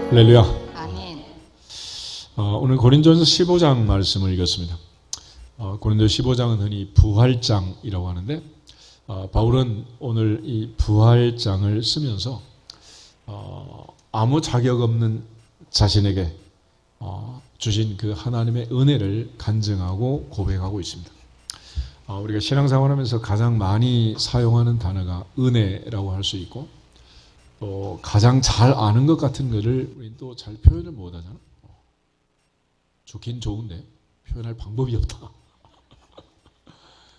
할렐루야. 아멘. 오늘 고린도전서 15장 말씀을 읽었습니다. 고린도전서 15장은 흔히 부활장이라고 하는데 바울은 오늘 이 부활장을 쓰면서 아무 자격 없는 자신에게 주신 그 하나님의 은혜를 간증하고 고백하고 있습니다. 우리가 신앙생활하면서 가장 많이 사용하는 단어가 은혜라고 할 수 있고 또 가장 잘 아는 것 같은 것을 우리는 또 잘 표현을 못하잖아. 좋긴 좋은데 표현할 방법이 없다.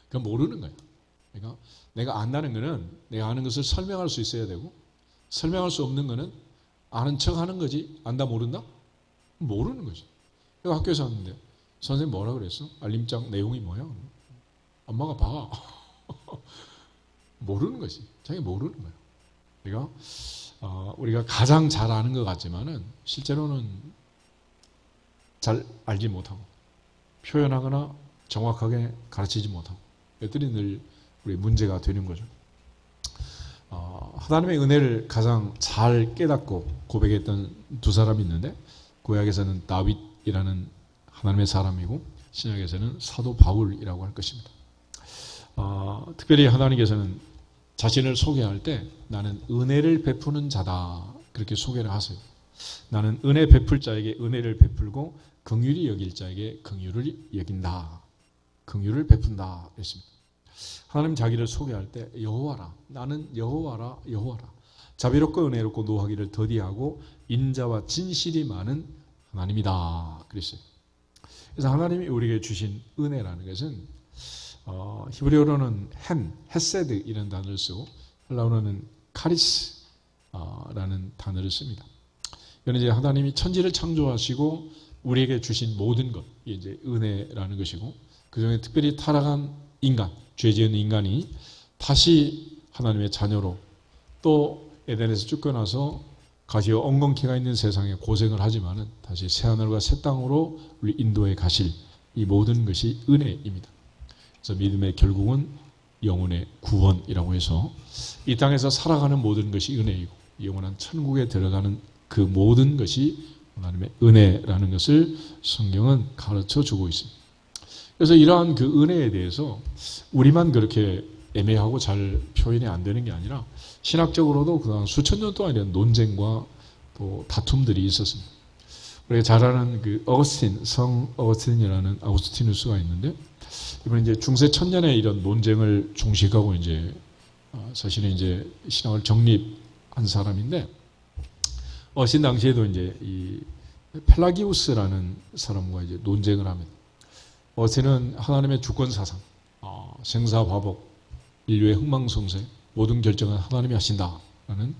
그러니까 모르는 거야. 그러니까 내가 안다는 거는 내가 아는 것을 설명할 수 있어야 되고 설명할 수 없는 거는 아는 척 하는 거지. 안다 모른다? 모르는 거지. 내가 학교에서 왔는데 선생님 뭐라 그랬어? 알림장 내용이 뭐야? 엄마가 봐. 모르는 거지. 자기 모르는 거야. 그러니까 우리가 가장 잘 아는 것 같지만은 실제로는 잘 알지 못하고 표현하거나 정확하게 가르치지 못하고 이것들이 늘 우리 문제가 되는 거죠. 하나님의 은혜를 가장 잘 깨닫고 고백했던 두 사람이 있는데 구약에서는 다윗이라는 하나님의 사람이고 신약에서는 사도 바울이라고 할 것입니다. 특별히 하나님께서는 자신을 소개할 때 나는 은혜를 베푸는 자다 그렇게 소개를 하세요. 나는 은혜 베풀 자에게 은혜를 베풀고 긍휼히 여길 자에게 긍휼을 여긴다. 긍휼을 베푼다 했습니다. 하나님 자기를 소개할 때 여호와라 나는 여호와라 여호와라 자비롭고 은혜롭고 노하기를 더디하고 인자와 진실이 많은 하나님이다 그랬어요. 그래서 하나님이 우리에게 주신 은혜라는 것은 히브리어로는 헤세드 이런 단어를 쓰고 헬라어로는 카리스라는 단어를 씁니다. 이건 이제 하나님이 천지를 창조하시고 우리에게 주신 모든 것, 이제 은혜라는 것이고 그 중에 특별히 타락한 인간, 죄 지은 인간이 다시 하나님의 자녀로 또 에덴에서 쫓겨나서 가시와 엉겅퀴가 있는 세상에 고생을 하지만은 다시 새하늘과 새 땅으로 우리 인도에 가실 이 모든 것이 은혜입니다. 그래서 믿음의 결국은 영혼의 구원이라고 해서 이 땅에서 살아가는 모든 것이 은혜이고 영원한 천국에 들어가는 그 모든 것이 하나님의 은혜라는 것을 성경은 가르쳐 주고 있습니다. 그래서 이러한 그 은혜에 대해서 우리만 그렇게 애매하고 잘 표현이 안 되는 게 아니라 신학적으로도 그동안 수천 년 동안 이런 논쟁과 또 다툼들이 있었습니다. 우리가 잘 아는 그 성 어거스틴이라는 아우구스티누스가 있는데 이번에 이제 중세 천년의 이런 논쟁을 종식하고 이제 사실은 이제 신학을 정립한 사람인데 어신 당시에도 이제 이 펠라기우스라는 사람과 이제 논쟁을 합니다. 어신은 하나님의 주권 사상, 생사화복, 인류의 흥망성쇠 모든 결정은 하나님이 하신다라는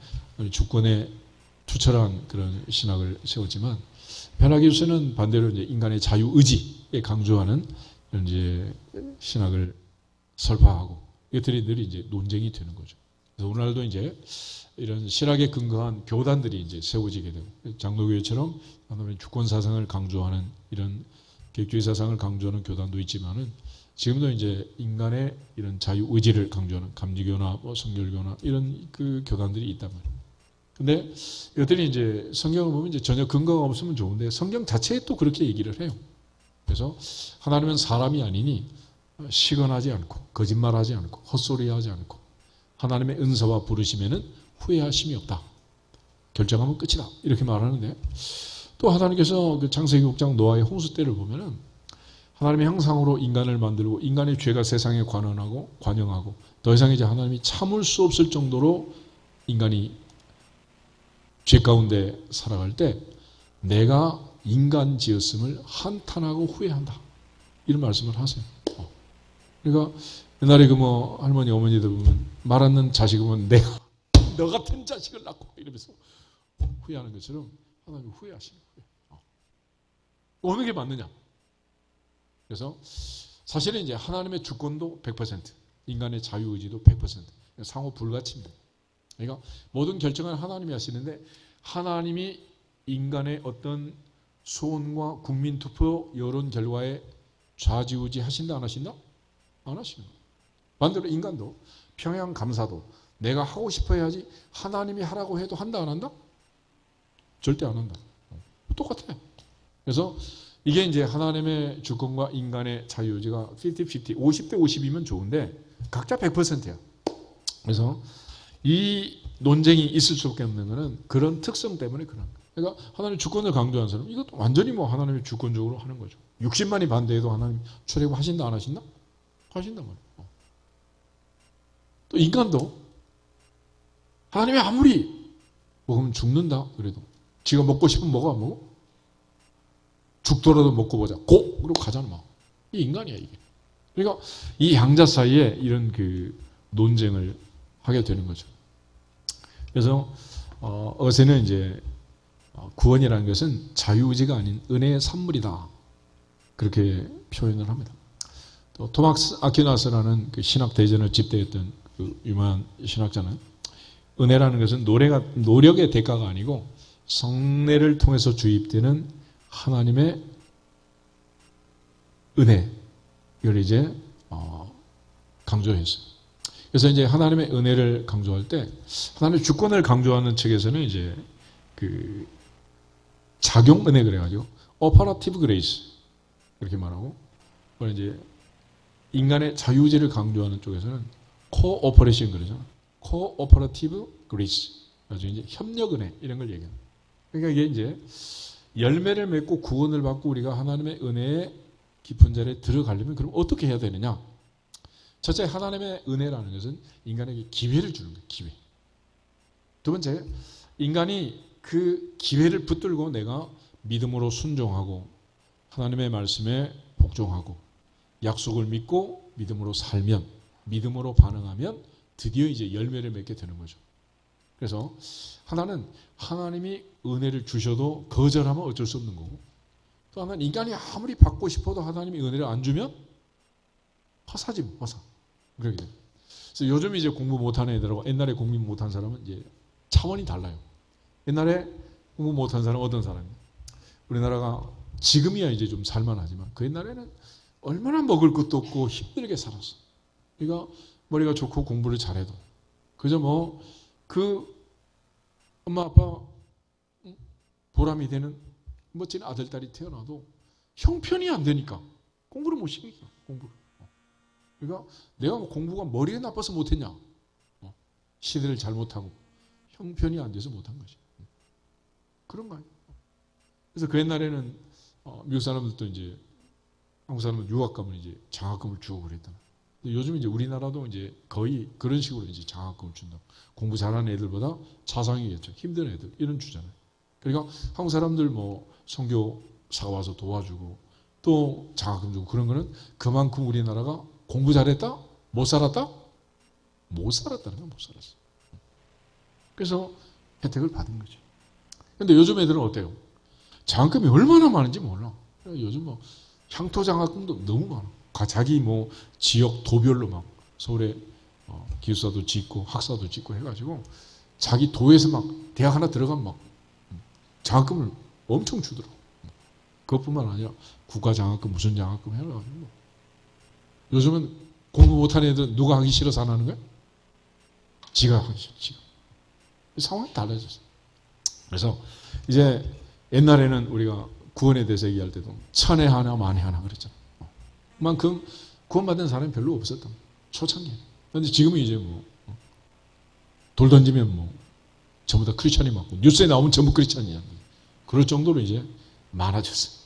주권에 투철한 그런 신학을 세웠지만 펠라기우스는 반대로 이제 인간의 자유 의지에 강조하는 이제 신학을 설파하고 이것들이 늘 이제 논쟁이 되는 거죠. 그래서 오늘날도 이제 이런 신학에 근거한 교단들이 이제 세워지게 되고 장로교회처럼 하나님의 주권 사상을 강조하는 이런 개혁주의 사상을 강조하는 교단도 있지만은 지금도 이제 인간의 이런 자유 의지를 강조하는 감리교나 성결교나 이런 그 교단들이 있단 말이에요. 근데 이것들이 이제 성경을 보면 이제 전혀 근거가 없으면 좋은데 성경 자체에 또 그렇게 얘기를 해요. 그래서 하나님은 사람이 아니니 시건하지 않고 거짓말하지 않고 헛소리하지 않고 하나님의 은사와 부르심에는 후회하심이 없다. 결정하면 끝이다. 이렇게 말하는데 또 하나님께서 그 창세기 6장 노아의 홍수 때를 보면은 하나님의 형상으로 인간을 만들고 인간의 죄가 세상에 관영하고 더 이상 이제 하나님이 참을 수 없을 정도로 인간이 죄 가운데 살아갈 때 내가 인간 지었음을 한탄하고 후회한다. 이런 말씀을 하세요. 그러니까 옛날에 그 할머니 어머니들 보면 말 않는 자식을 보면 내가 너 같은 자식을 낳고 이러면서 후회하는 것처럼 하나님이 후회하시는 거예요. 어느 게 맞느냐? 그래서 사실은 이제 하나님의 주권도 100%, 인간의 자유의지도 100%, 상호 불가침입니다. 그러니까 모든 결정은 하나님이 하시는데 하나님이 인간의 어떤 소원과 국민투표 여론 결과에 좌지우지 하신다 안 하신다? 안 하시는 거예요. 반대로 인간도 평양 감사도 내가 하고 싶어 해야지 하나님이 하라고 해도 한다 안 한다? 절대 안 한다. 똑같아. 그래서 이게 이제 하나님의 주권과 인간의 자유의지가 50-50, 50대 50이면 좋은데 각자 100%야. 그래서 이 논쟁이 있을 수밖에 없는 것은 그런 특성 때문에 그런 거예요. 그러니까 하나님 주권을 강조하는 사람, 이것도 완전히 뭐 하나님의 주권적으로 하는 거죠. 60만이 반대해도 하나님 출애굽하신다 안 하신다? 하신단 말이에요. 또 인간도 하나님이 아무리 먹으면 죽는다 그래도 지가 먹고 싶으면 먹어 안 먹어? 죽더라도 먹고 보자. 고! 그러고 가잖아. 막. 이 인간이야 이게. 그러니까 이 양자 사이에 이런 그 논쟁을 하게 되는 거죠. 그래서 어제는 이제 구원이라는 것은 자유의지가 아닌 은혜의 산물이다. 그렇게 표현을 합니다. 또 토마스 아퀴나스라는 그 신학 대전을 집대했던 그 유명한 신학자는 은혜라는 것은 노력의 대가가 아니고 성례를 통해서 주입되는 하나님의 은혜, 이걸 이제 강조했어요. 그래서 이제 하나님의 은혜를 강조할 때 하나님의 주권을 강조하는 책에서는 이제 그 작용 은혜 그래가지고 operative grace 이렇게 말하고, 이제 인간의 자유의지를 강조하는 쪽에서는 cooperation 그러잖아. cooperative grace. 그래서 이제 협력 은혜 이런 걸 얘기합니다. 그러니까 이게 이제 열매를 맺고 구원을 받고 우리가 하나님의 은혜의 깊은 자리에 들어가려면 그럼 어떻게 해야 되느냐? 첫째, 하나님의 은혜라는 것은 인간에게 기회를 주는 거예요. 기회. 두 번째, 인간이 그 기회를 붙들고 내가 믿음으로 순종하고 하나님의 말씀에 복종하고 약속을 믿고 믿음으로 살면, 믿음으로 반응하면 드디어 이제 열매를 맺게 되는 거죠. 그래서 하나는 하나님이 은혜를 주셔도 거절하면 어쩔 수 없는 거고, 또 하나는 인간이 아무리 받고 싶어도 하나님이 은혜를 안 주면 화사지, 화사. 그러게 돼요. 그래서 요즘 이제 공부 못하는 애들하고 옛날에 공부 못한 사람은 이제 차원이 달라요. 옛날에 공부 못한 사람은 어떤 사람이에요? 우리나라가 지금이야 이제 좀 살만하지만 그 옛날에는 얼마나 먹을 것도 없고 힘들게 살았어. 그러니까 머리가 좋고 공부를 잘해도 그저 뭐 그 엄마 아빠 보람이 되는 멋진 아들 딸이 태어나도 형편이 안 되니까 공부를 못 시키니까 공부를. 그러니까 내가 공부가 머리가 나빠서 못했냐? 시대를 잘못하고 형편이 안 돼서 못한 거지. 그런 거예요. 그래서 그 옛날에는 미국 사람들도 이제 한국 사람은 유학 가면 이제 장학금을 주고 그랬잖아. 근데 요즘 이제 우리나라도 이제 거의 그런 식으로 이제 장학금을 준다. 공부 잘하는 애들보다 차상위겠죠. 힘든 애들 이런 주잖아요. 그러니까 한국 사람들 뭐 선교사가 와서 도와주고 또 장학금 주고 그런 거는 그만큼 우리나라가 공부 잘했다? 못 살았다? 못 살았다는 거야. 못 살았어. 그래서 혜택을 받은 거지. 근데 요즘 애들은 어때요? 장학금이 얼마나 많은지 몰라. 요즘 뭐 향토 장학금도 너무 많아. 자기 뭐 지역 도별로 막 서울에 기숙사도 짓고 학사도 짓고 해가지고 자기 도에서 막 대학 하나 들어가면 막 장학금을 엄청 주더라고. 그것뿐만 아니라 국가 장학금 무슨 장학금 해가지고 요즘은 공부 못하는 애들 누가 하기 싫어서 안 하는 거야? 지가 하기 싫어. 지가. 상황이 달라졌어. 그래서 이제 옛날에는 우리가 구원에 대해서 얘기할 때도 천에 하나 만에 하나 그랬잖아. 그만큼 구원받은 사람이 별로 없었던 초창기에. 그런데 지금은 이제 뭐 돌 던지면 뭐 전부 다 크리스찬이 맞고 뉴스에 나오면 전부 크리스찬이야. 그럴 정도로 이제 많아졌어요.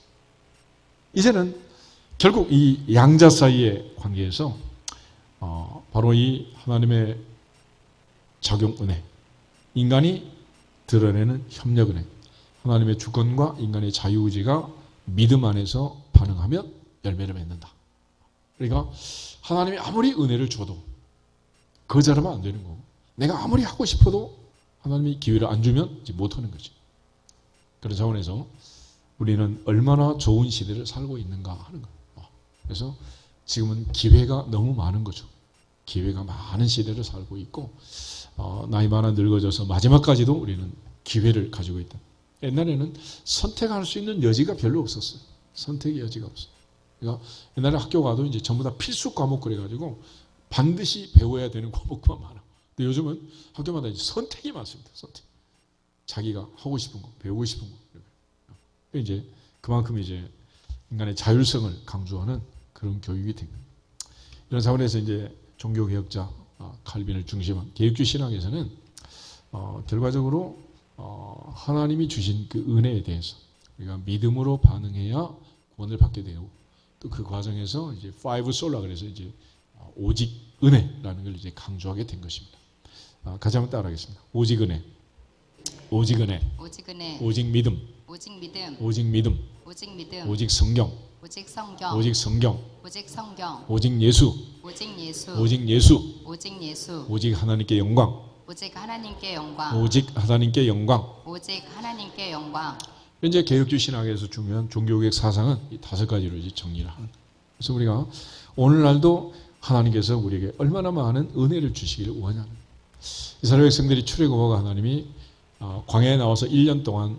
이제는 결국 이 양자 사이의 관계에서 바로 이 하나님의 작용 은혜, 인간이 드러내는 협력 은혜, 하나님의 주권과 인간의 자유의지가 믿음 안에서 반응하면 열매를 맺는다. 그러니까 하나님이 아무리 은혜를 줘도 거절하면 안 되는 거고, 내가 아무리 하고 싶어도 하나님이 기회를 안 주면 이제 못하는 거지. 그런 차원에서 우리는 얼마나 좋은 시대를 살고 있는가 하는 거예요. 그래서 지금은 기회가 너무 많은 거죠. 기회가 많은 시대를 살고 있고 나이 많아 늙어져서 마지막까지도 우리는 기회를 가지고 있다. 옛날에는 선택할 수 있는 여지가 별로 없었어요. 선택의 여지가 없어요. 그러니까 옛날에 학교 가도 이제 전부 다 필수 과목 그래가지고 반드시 배워야 되는 과목만 많아. 근데 요즘은 학교마다 이제 선택이 많습니다. 선택. 자기가 하고 싶은 거, 배우고 싶은 거. 이제 그만큼 이제 인간의 자율성을 강조하는 그런 교육이 된 겁니다. 이런 차원에서 이제 종교개혁자 칼빈을 중심한 개혁주의 신학에서는 결과적으로 하나님이 주신 그 은혜에 대해서 우리가 믿음으로 반응해야 구원을 받게 되고, 또 그 과정에서 이제 파이브 솔라, 그래서 이제 오직 은혜라는 걸 이제 강조하게 된 것입니다. 같이 한번 따라하겠습니다. 오직 은혜, 오직 은혜, 오직 은혜, 오직 믿음, 오직 믿음, 오직 믿음, 오직 믿음, 오직 성경, 오직 성경, 오직 성경, 오직 성경, 오직 예수, 오직 예수, 오직 예수, 오직 예수, 오직 하나님께 영광, 오직 하나님께 영광, 오직 하나님께 영광. 오직 하나님께 영광. 현재 개혁주의 신학에서 중요한 종교개혁 사상은 이 5가지로 이제 정리를 하는 거예요. 그래서 우리가 오늘날도 하나님께서 우리에게 얼마나 많은 은혜를 주시기를 원하는, 이스라엘 백성들이 출애굽하고 하나님이 광야에 나와서 1년 동안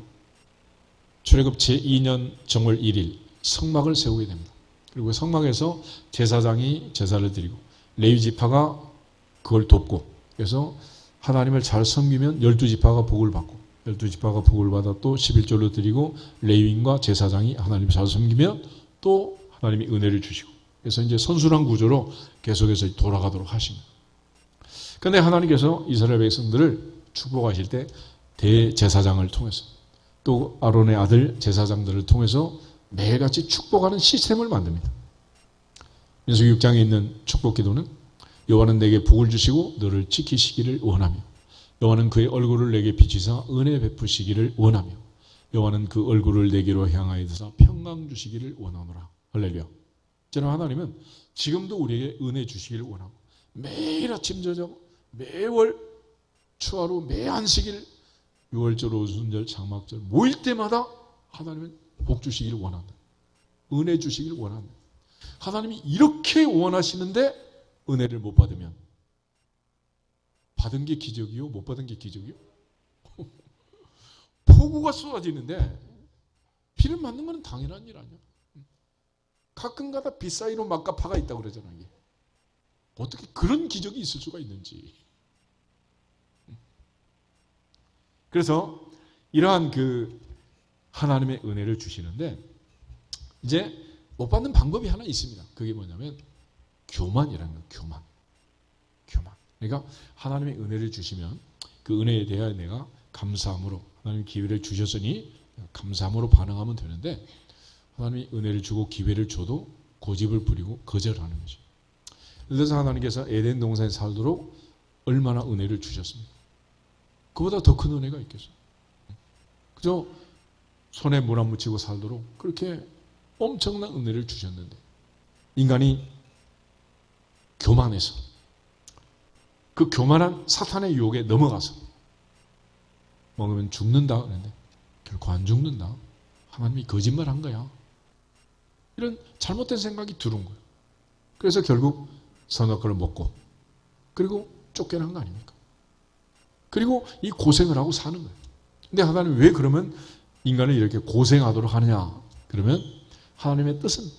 출애굽 제2년 정월 1일 성막을 세우게 됩니다. 그리고 성막에서 제사장이 제사를 드리고 레위 지파가 그걸 돕고, 그래서 하나님을 잘 섬기면 12지파가 복을 받고, 12지파가 복을 받아 또 11조를 드리고, 레위인과 제사장이 하나님을 잘 섬기면 또 하나님이 은혜를 주시고, 그래서 이제 선순환 구조로 계속해서 돌아가도록 하신 거예요. 그런데 하나님께서 이스라엘 백성들을 축복하실 때 대제사장을 통해서, 또 아론의 아들 제사장들을 통해서 매일같이 축복하는 시스템을 만듭니다. 민수기 6장에 있는 축복 기도는 여호와는 내게 복을 주시고 너를 지키시기를 원하며, 여호와는 그의 얼굴을 내게 비치사 은혜 베푸시기를 원하며, 여호와는 그 얼굴을 내게로 향하여 드사 평강 주시기를 원하노라. 할렐루야. 저는 하나님은 지금도 우리에게 은혜 주시기를 원하고, 매일 아침 저녁 매월 추하루 매 안식일 6월절 오순절 장막절 모일 때마다 하나님은 복 주시기를 원한다. 은혜 주시기를 원한다. 하나님이 이렇게 원하시는데 은혜를 못 받으면 받은 게 기적이요? 못 받은 게 기적이요? 폭우가 쏟아지는데 비를 맞는 건 당연한 일 아니야. 가끔가다 빛 사이로 막가파가 있다고 그러잖아. 이게 어떻게 그런 기적이 있을 수가 있는지. 그래서 이러한 그 하나님의 은혜를 주시는데 이제 못 받는 방법이 하나 있습니다. 그게 뭐냐면 교만이라는 거예요. 교만. 그러니까 하나님의 은혜를 주시면 그 은혜에 대하여 내가 감사함으로, 하나님이 기회를 주셨으니 감사함으로 반응하면 되는데, 하나님이 은혜를 주고 기회를 줘도 고집을 부리고 거절하는 거죠. 예를 들어서 하나님께서 에덴 동산에 살도록 얼마나 은혜를 주셨습니까? 그보다 더 큰 은혜가 있겠어요? 그저 손에 물 안 묻히고 살도록 그렇게 엄청난 은혜를 주셨는데, 인간이 교만해서 그 교만한 사탄의 유혹에 넘어가서 먹으면 죽는다 그랬는데 결코 안 죽는다. 하나님이 거짓말한 거야. 이런 잘못된 생각이 들은 거예요. 그래서 결국 선악과를 먹고 그리고 쫓겨난 거 아닙니까? 그리고 이 고생을 하고 사는 거예요. 근데 하나님이 왜 그러면 인간을 이렇게 고생하도록 하느냐? 그러면 하나님의 뜻은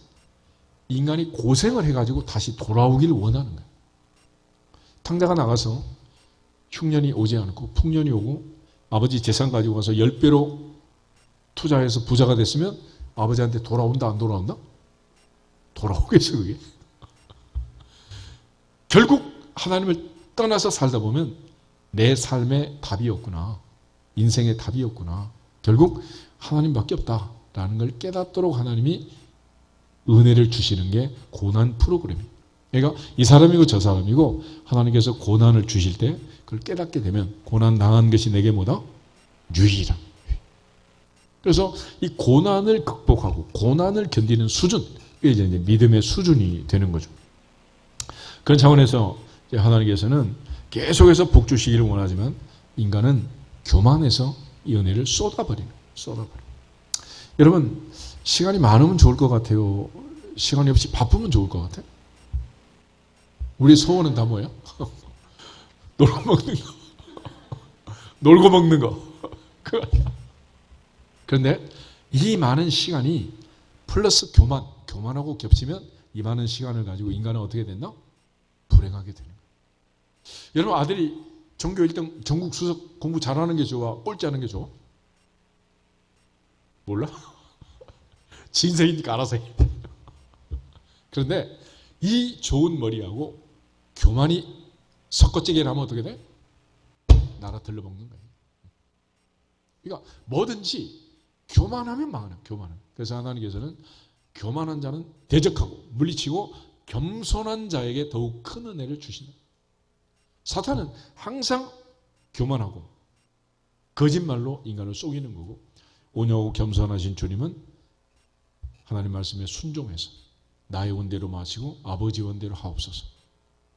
인간이 고생을 해가지고 다시 돌아오기를 원하는 거예요. 탕자가 나가서 흉년이 오지 않고 풍년이 오고 아버지 재산 가지고 가서 10배로 투자해서 부자가 됐으면 아버지한테 돌아온다 안 돌아온다? 돌아오겠어 그게. 결국 하나님을 떠나서 살다 보면 내 삶의 답이 없구나. 인생의 답이 없구나. 결국 하나님밖에 없다라는 걸 깨닫도록 하나님이 은혜를 주시는 게 고난 프로그램이에요. 그러니까 이 사람이고 저 사람이고 하나님께서 고난을 주실 때 그걸 깨닫게 되면 고난 당한 것이 내게 뭐다? 유익이다. 그래서 이 고난을 극복하고 고난을 견디는 수준, 이게 이제 믿음의 수준이 되는 거죠. 그런 차원에서 하나님께서는 계속해서 복 주시기를 원하지만 인간은 교만해서 이 은혜를 쏟아버리는 거예요. 여러분, 시간이 많으면 좋을 것 같아요? 시간이 없이 바쁘면 좋을 것 같아요? 우리 소원은 다 뭐예요? 놀고 먹는 거. 놀고 먹는 거. 그런데 이 많은 시간이 플러스 교만하고 겹치면 이 많은 시간을 가지고 인간은 어떻게 됐나? 불행하게 되는 거예요. 여러분, 아들이 전교 1등 전국 수석 공부 잘하는 게 좋아? 꼴찌하는 게 좋아? 몰라? 진생이니까 알아서 해. 그런데 이 좋은 머리하고 교만이 섞어찌개를 하면 어떻게 돼? 나라 들러먹는 거예요. 그러니까 뭐든지 교만하면 망하는 교만은. 그래서 하나님께서는 교만한 자는 대적하고 물리치고 겸손한 자에게 더욱 큰 은혜를 주신다. 사탄은 항상 교만하고 거짓말로 인간을 속이는 거고, 온유하고 겸손하신 주님은 하나님 말씀에 순종해서 나의 원대로 마시고 아버지 원대로 하옵소서,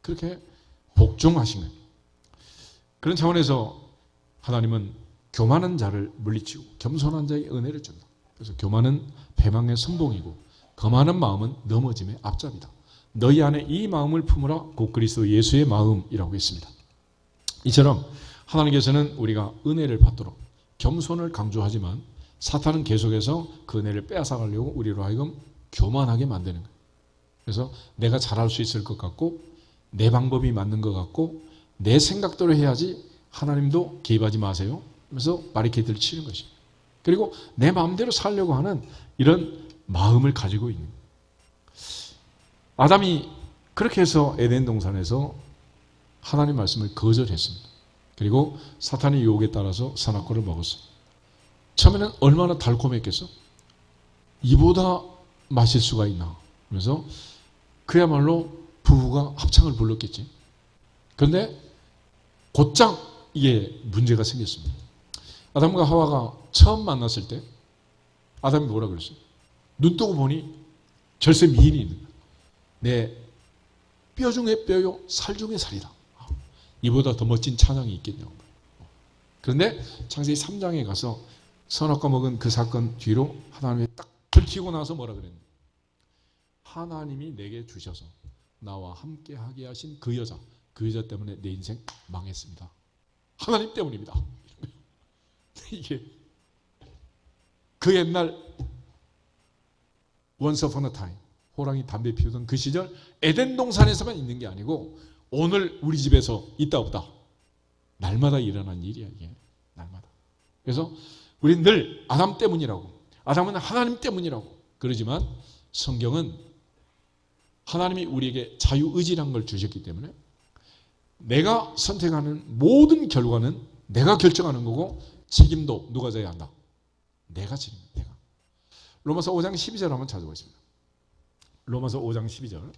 그렇게 복종하신 거예요. 그런 차원에서 하나님은 교만한 자를 물리치고 겸손한 자에게 은혜를 준다. 그래서 교만은 패망의 선봉이고 거만한 마음은 넘어짐의 앞잡이다. 너희 안에 이 마음을 품으라, 곧 그리스도 예수의 마음이라고 했습니다. 이처럼 하나님께서는 우리가 은혜를 받도록 겸손을 강조하지만 사탄은 계속해서 그 은혜를 빼앗아가려고 우리로 하여금 교만하게 만드는 거예요. 그래서 내가 잘할 수 있을 것 같고 내 방법이 맞는 것 같고 내 생각대로 해야지 하나님도 개입하지 마세요 하면서 바리케이드를 치는 것입니다. 그리고 내 마음대로 살려고 하는 이런 마음을 가지고 있는 거예요. 아담이 그렇게 해서 에덴 동산에서 하나님 말씀을 거절했습니다. 그리고 사탄의 유혹에 따라서 선악과를 먹었어요. 처음에는 얼마나 달콤했겠어? 이보다 마실 수가 있나? 그래서 그야말로 부부가 합창을 불렀겠지. 그런데 곧장 이게 문제가 생겼습니다. 아담과 하와가 처음 만났을 때 아담이 뭐라 그랬어요? 눈 뜨고 보니 절세 미인이 있는 거야. 내 뼈 중에 뼈요 살 중에 살이다. 이보다 더 멋진 찬양이 있겠냐고. 그런데 창세기 3장에 가서 선악과 먹은 그 사건 뒤로 하나님이 딱 들키고 나서 뭐라 그랬냐? 하나님이 내게 주셔서 나와 함께 하게 하신 그 여자 때문에 내 인생 망했습니다. 하나님 때문입니다. 이게 그 옛날 once upon a time 호랑이 담배 피우던 그 시절 에덴 동산에서만 있는 게 아니고 오늘 우리 집에서 있다 없다 날마다 일어난 일이야. 이게 날마다. 그래서 우리는 늘 아담 때문이라고, 아담은 하나님 때문이라고 그러지만 성경은 하나님이 우리에게 자유의지라는 걸 주셨기 때문에 내가 선택하는 모든 결과는 내가 결정하는 거고 책임도 누가 져야 한다? 내가 지는 거야. 내가. 로마서 5장 12절 한번 찾아보겠습니다. 로마서 5장 12절.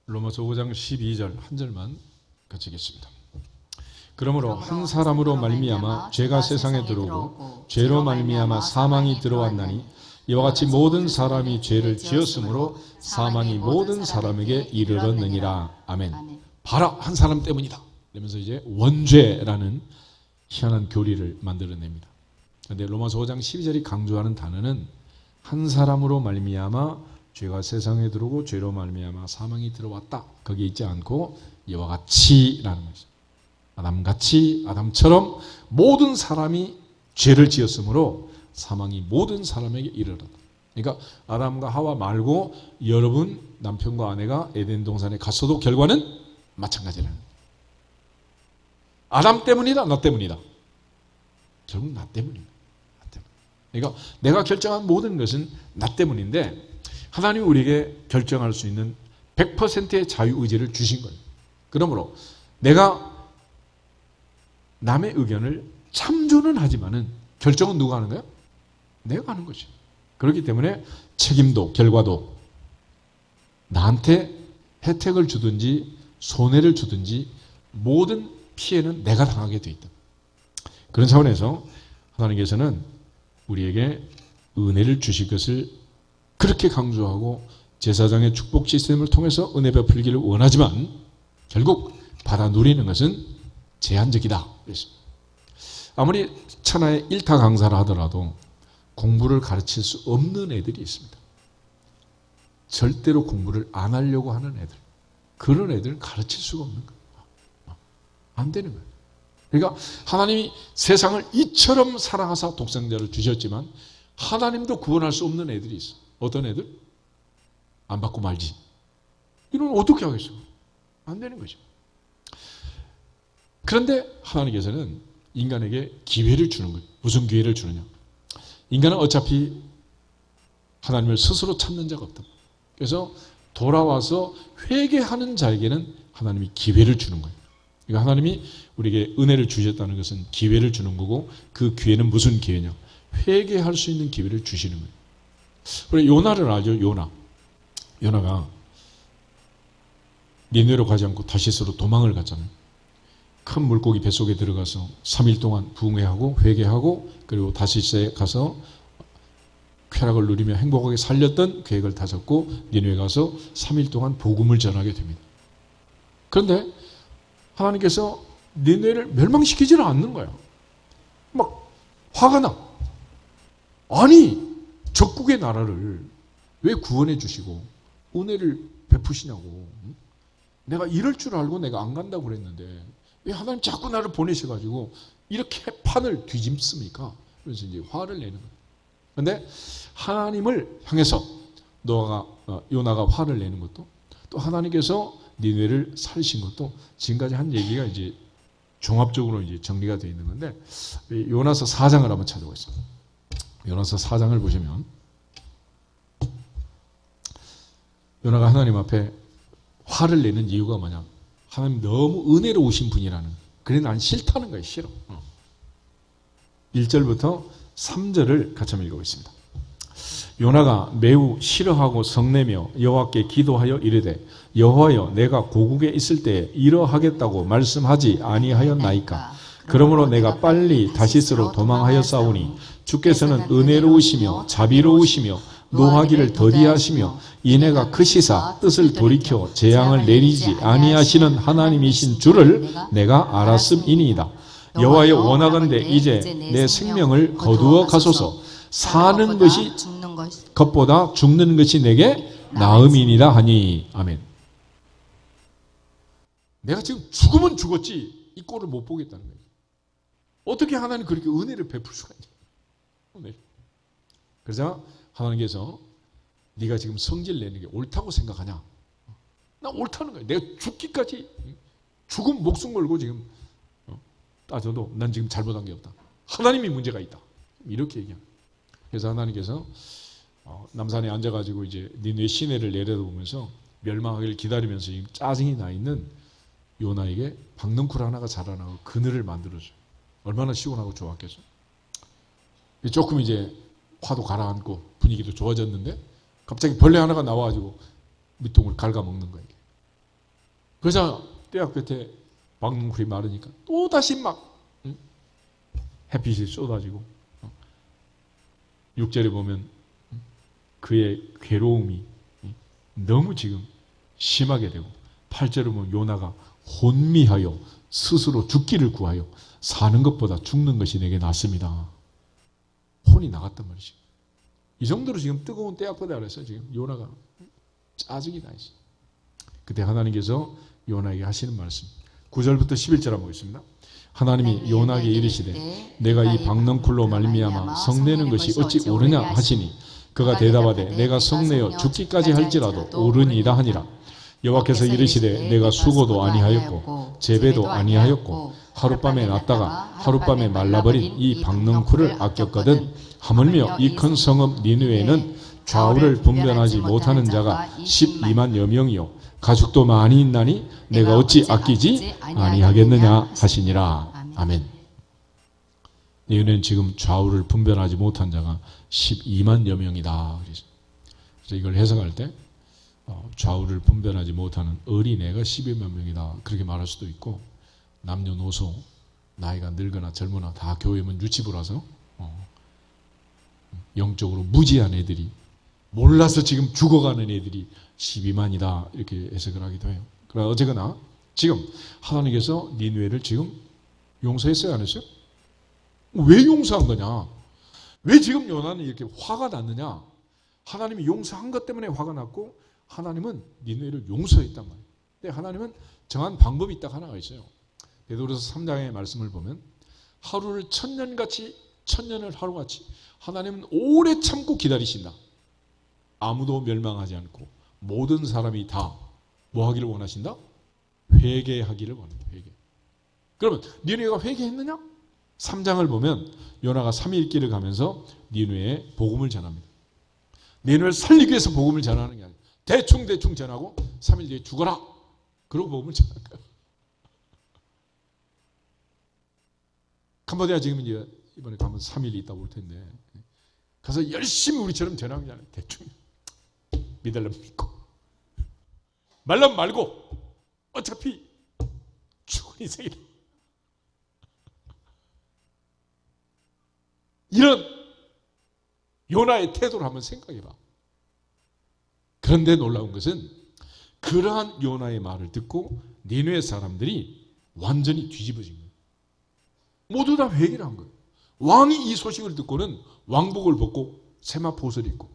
로마서 5장 12절 한 절만 같이 읽겠습니다. 그러므로 한 사람으로 말미암아 죄가 세상에 들어오고 죄로 말미암아 사망이 들어왔나니 이와 같이 모든 사람이 죄를 지었으므로 사망이 모든 사람에게 이르렀느니라. 아멘. 봐라, 한 사람 때문이다. 그러면서 이제 원죄라는 희한한 교리를 만들어냅니다. 그런데 로마서 5장 12절이 강조하는 단어는 한 사람으로 말미암아 죄가 세상에 들어오고 죄로 말미암아 사망이 들어왔다. 거기에 있지 않고 이와 같이라는 것이죠. 아담같이, 아담처럼 모든 사람이 죄를 지었으므로 사망이 모든 사람에게 이르렀다. 그러니까 아담과 하와 말고 여러분 남편과 아내가 에덴 동산에 갔어도 결과는 마찬가지라는 거예요. 아담 때문이다, 나 때문이다. 결국 나 때문이다. 나 때문. 그러니까 내가 결정한 모든 것은 나 때문인데 하나님이 우리에게 결정할 수 있는 100%의 자유의지를 주신 거예요. 그러므로 내가 남의 의견을 참조는 하지만은 결정은 누가 하는 거야? 내가 하는 것이에요. 그렇기 때문에 책임도 결과도 나한테 혜택을 주든지 손해를 주든지 모든 피해는 내가 당하게 돼 있다. 그런 차원에서 하나님께서는 우리에게 은혜를 주실 것을 그렇게 강조하고 제사장의 축복 시스템을 통해서 은혜 베풀기를 원하지만 결국 받아 누리는 것은 제한적이다. 아무리 천하의 일타 강사를 하더라도 공부를 가르칠 수 없는 애들이 있습니다. 절대로 공부를 안 하려고 하는 애들. 그런 애들은 가르칠 수가 없는 거예요. 안 되는 거예요. 그러니까 하나님이 세상을 이처럼 사랑하사 독생자를 주셨지만 하나님도 구원할 수 없는 애들이 있어. 어떤 애들? 안 받고 말지. 이런 어떻게 하겠어? 안 되는 거죠. 그런데 하나님께서는 인간에게 기회를 주는 거예요. 무슨 기회를 주느냐? 인간은 어차피 하나님을 스스로 찾는 자가 없다. 그래서 돌아와서 회개하는 자에게는 하나님이 기회를 주는 거예요. 그러니까 하나님이 우리에게 은혜를 주셨다는 것은 기회를 주는 거고, 그 기회는 무슨 기회냐? 회개할 수 있는 기회를 주시는 거예요. 우리 요나를 알죠? 요나가 니느웨로 가지 않고 다시스로 도망을 갔잖아요. 큰 물고기 뱃속에 들어가서 3일 동안 부흥회하고 회개하고, 그리고 다시스에 가서 쾌락을 누리며 행복하게 살렸던 계획을 다 잡고 니느웨 가서 3일 동안 복음을 전하게 됩니다. 그런데 하나님께서 니느웨를 멸망시키지는 않는 거야. 막 화가 나. 아니, 적국의 나라를 왜 구원해 주시고 은혜를 베푸시냐고. 내가 이럴 줄 알고 내가 안 간다고 그랬는데 왜 하나님 자꾸 나를 보내셔가지고 이렇게 판을 뒤집습니까? 그래서 이제 화를 내는 거예요. 그런데 하나님을 향해서 요나가 화를 내는 것도, 또 하나님께서 니느웨를 살리신 것도, 지금까지 한 얘기가 이제 종합적으로 이제 정리가 되어 있는 건데, 요나서 4장을 한번 찾아보겠습니다. 요나서 4장을 보시면, 요나가 하나님 앞에 화를 내는 이유가 뭐냐? 하나님 너무 은혜로우신 분이라는. 그래, 난 싫다는 거예요. 싫어. 1절부터 3절을 같이 한번 읽어보겠습니다. 요나가 매우 싫어하고 성내며 여호와께 기도하여 이르되, 여호와여, 내가 고국에 있을 때에 이러하겠다고 말씀하지 아니하였나이까? 그러므로 내가 빨리 다시스로 도망하였사오니 주께서는 은혜로우시며 자비로우시며 노하기를 더디하시며 이내가 크시사 뜻을 돌이켜 재앙을 내리지 아니하시는 하나님이신 줄을 내가 알았음이니이다. 여호와여, 원하건대 이제 내 생명을 거두어 가소서. 사는 것이 것보다 죽는 것이 내게 나음이니라 하니. 아멘. 내가 지금 죽으면 죽었지 이 꼴을 못 보겠다는 거예요. 어떻게 하나님 그렇게 은혜를 베풀 수가 있냐. 그래서 하나님께서 네가 지금 성질 내는 게 옳다고 생각하냐? 나 옳다는 거야. 내가 죽기까지 죽음 목숨 걸고 지금 따져도 난 지금 잘못한 게 없다. 하나님이 문제가 있다. 이렇게 얘기합니다. 그래서 하나님께서 남산에 앉아가지고 이제 니느웨 시내를 내려다보면서 멸망하기를 기다리면서 지금 짜증이 나 있는 요나에게 박넝쿨 하나가 자라나고 그늘을 만들어줘요. 얼마나 시원하고 좋았겠어. 조금 이제 화도 가라앉고 분위기도 좋아졌는데 갑자기 벌레 하나가 나와가지고 밑동을 갉아먹는 거예요. 그래서 떼약 볕에 박넝쿨이 마르니까 또다시 막 햇빛이 쏟아지고, 6절에 보면 그의 괴로움이 너무 지금 심하게 되고, 8절에 보면 요나가 혼미하여 스스로 죽기를 구하여 사는 것보다 죽는 것이 내게 낫습니다. 혼이 나갔단 말이죠. 이 정도로 지금 뜨거운 떼약볕에 아래서 지금 요나가 짜증이 나 있어요. 그때 하나님께서 요나에게 하시는 말씀, 9절부터 11절 한번 보겠습니다. 하나님이 요나에게 이르시되 내가 이 박넝쿨로 말미암아 성내는 것이 어찌 옳으냐 하시니, 그가 대답하되 내가 성내어 죽기까지 할지라도 옳으니이다 하니라. 여호와께서 이르시되 내가 수고도 아니하였고 재배도 아니하였고 하룻밤에 났다가 하룻밤에 말라버린 이 박넝쿨을 아꼈거든. 하물며 이 큰 성읍 니느웨에는 좌우를 분별하지 못하는 자가 12만여 명이요 가축도 많이 있나니 내가 어찌 아끼지 아니하겠느냐 하시니라. 아멘. 니느웨는 지금 좌우를 분별하지 못한 자가 12만여 명이다. 그래서 이걸 해석할 때 좌우를 분별하지 못하는 어린애가 12만 명이다 그렇게 말할 수도 있고, 남녀노소 나이가 늙거나 젊으나 다 교회면 유치부라서 영적으로 무지한 애들이, 몰라서 지금 죽어가는 애들이 12만이다 이렇게 해석을 하기도 해요. 그러나 어쨌거나 지금 하나님께서 니느웨를 지금 용서했어요, 안 했어요? 왜 용서한 거냐? 왜 지금 요나는 이렇게 화가 났느냐? 하나님이 용서한 것 때문에 화가 났고, 하나님은 니느웨를 용서했단 말이에요. 근데 하나님은 정한 방법이 딱 하나가 있어요. 베드로서 3장의 말씀을 보면 하루를 천년같이, 천년을 하루같이 하나님은 오래 참고 기다리신다. 아무도 멸망하지 않고 모든 사람이 다 뭐 하기를 원하신다? 회개하기를 원합니다. 회개. 그러면 니느웨가 회개했느냐? 3장을 보면 요나가 3일 길을 가면서 니느웨에 복음을 전합니다. 니느웨를 살리기 위해서 복음을 전하는 게 아니라 대충 전하고 3일 뒤에 죽어라. 그러고 복음을 전하는 거예요. 캄보디아 지금 이제 이번에 가면 3일 있다고 올 텐데 가서 열심히 우리처럼 전하는 게 아니라 대충 믿으려면 믿고 말라면 말고 어차피 죽은 인생이다. 이런 요나의 태도를 한번 생각해봐. 그런데 놀라운 것은 그러한 요나의 말을 듣고 니느웨 사람들이 완전히 뒤집어진 거예요. 모두 다 회개를 한 거예요. 왕이 이 소식을 듣고는 왕복을 벗고 세마포옷을 입고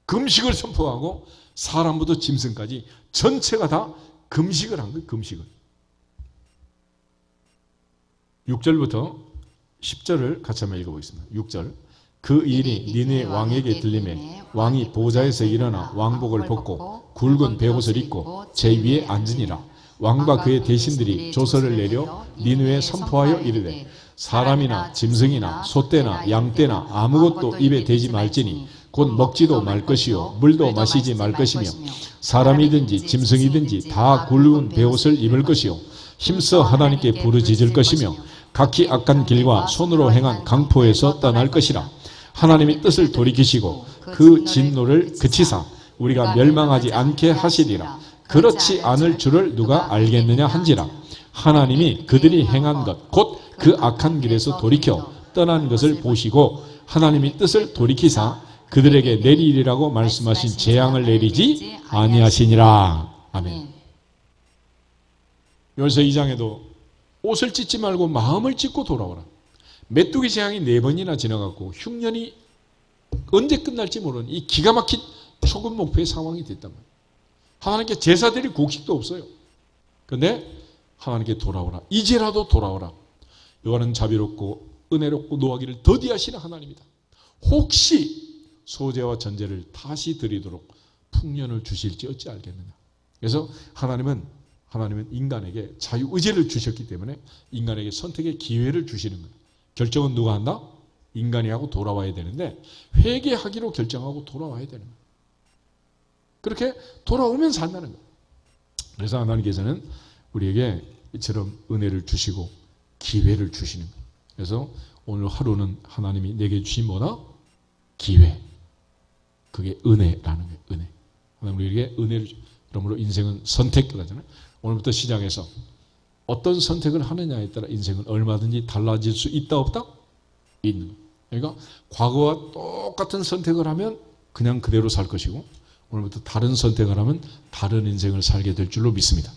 금식을 선포하고 사람부터 짐승까지 전체가 다 금식을 한 거예요. 금식을. 6절부터 10절을 같이 한번 읽어보겠습니다. 6절. 그 일이 니느웨 왕에게 들리매 왕이 보좌에서 일어나 왕복을 벗고 굵은 베옷을 입고 제 위에 앉으니라. 왕과 그의 대신들이 조서를 내려 니느웨에 선포하여 이르되 사람이나 짐승이나 소떼나 양떼나 아무것도 입에 대지 말지니 곧 먹지도 말 것이요 물도 마시지 말 것이며 사람이든지 짐승이든지 다 굵은 베옷을 입을 것이요 힘써 하나님께 부르짖을 것이며 각기 악한 길과 손으로 행한 강포에서 떠날 것이라. 하나님이 뜻을 돌이키시고 그 진노를 그치사 우리가 멸망하지 않게 하시리라. 그렇지 않을 줄을 누가 알겠느냐 한지라. 하나님이 그들이 행한 것 곧 그 악한 길에서 돌이켜 떠난 것을 보시고 하나님이 뜻을 돌이키사 그들에게 내리리라고 말씀하신 재앙을 내리지 아니하시니라. 아멘. 요새 2장에도 옷을 찢지 말고 마음을 찢고 돌아오라. 메뚜기 재앙이 4번이나 지나갔고 흉년이 언제 끝날지 모르는 이 기가 막힌 초급 목표의 상황이 됐단 말이에요. 하나님께 제사드릴 곡식도 없어요. 그런데 하나님께 돌아오라. 이제라도 돌아오라. 여호와는 자비롭고 은혜롭고 노하기를 더디하시는 하나님이다. 혹시 소제와 전제를 다시 드리도록 풍년을 주실지 어찌 알겠느냐. 그래서 하나님은 인간에게 자유의지를 주셨기 때문에 인간에게 선택의 기회를 주시는 거예요. 결정은 누가 한다? 인간이 하고 돌아와야 되는데 회개하기로 결정하고 돌아와야 되는 거예요. 그렇게 돌아오면 산다는 거예요. 그래서 하나님께서는 우리에게 이처럼 은혜를 주시고 기회를 주시는 거예요. 그래서 오늘 하루는 하나님이 내게 주신 뭐다? 기회. 그게 은혜라는 거예요. 은혜. 하나님 우리에게 은혜를 그러므로 인생은 선택을 하잖아요. 오늘부터 시작해서 어떤 선택을 하느냐에 따라 인생은 얼마든지 달라질 수 있다 없다? 있는 거예요. 그러니까 과거와 똑같은 선택을 하면 그냥 그대로 살 것이고 오늘부터 다른 선택을 하면 다른 인생을 살게 될 줄로 믿습니다.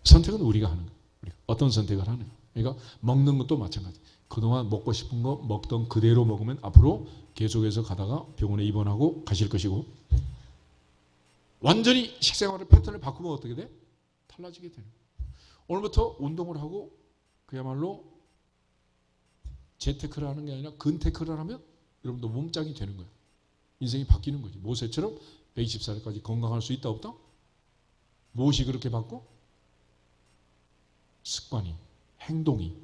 선택은 우리가 하는 거예요. 어떤 선택을 하느냐. 그러니까 먹는 것도 마찬가지. 그동안 먹고 싶은 거 먹던 그대로 먹으면 앞으로 계속해서 가다가 병원에 입원하고 가실 것이고 완전히 식생활의 패턴을 바꾸면 어떻게 돼? 달라지게 되는 거예요. 오늘부터 운동을 하고 그야말로 재테크를 하는 게 아니라 근테크를 하면 여러분도 몸짱이 되는 거예요. 인생이 바뀌는 거지. 모세처럼 120살까지 건강할 수 있다 없다? 무엇이 그렇게 바꿔? 습관이, 행동이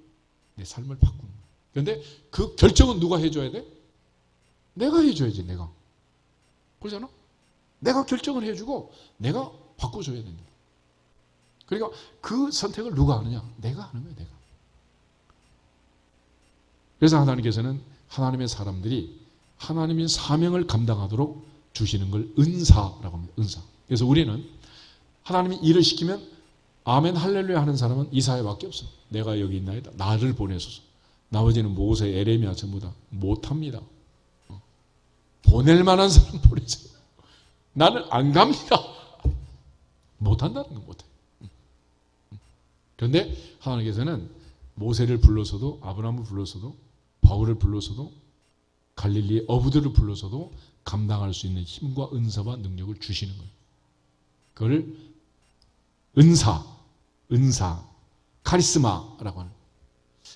내 삶을 바꾸는 거예요. 그런데 그 결정은 누가 해줘야 돼? 내가 해줘야지. 내가. 그러잖아? 내가 결정을 해주고 내가 바꿔줘야 된다. 그러니까 그 선택을 누가 하느냐? 내가 하는 거야. 내가. 그래서 하나님께서는 하나님의 사람들이 하나님의 사명을 감당하도록 주시는 걸 은사라고 합니다. 은사. 그래서 우리는 하나님이 일을 시키면 아멘 할렐루야 하는 사람은 이사야밖에 없어. 내가 여기 있나이다. 나를 보내소서. 나머지는 모세, 에레미야 전부 다 못합니다. 보낼 만한 사람 보내세요. 나는 안 갑니다. 못한다는 건 못해. 그런데 하나님께서는 모세를 불러서도 아브라함을 불러서도 바울을 불러서도 갈릴리의 어부들을 불러서도 감당할 수 있는 힘과 은사와 능력을 주시는 거예요. 그걸 은사, 카리스마라고 하는 거예요.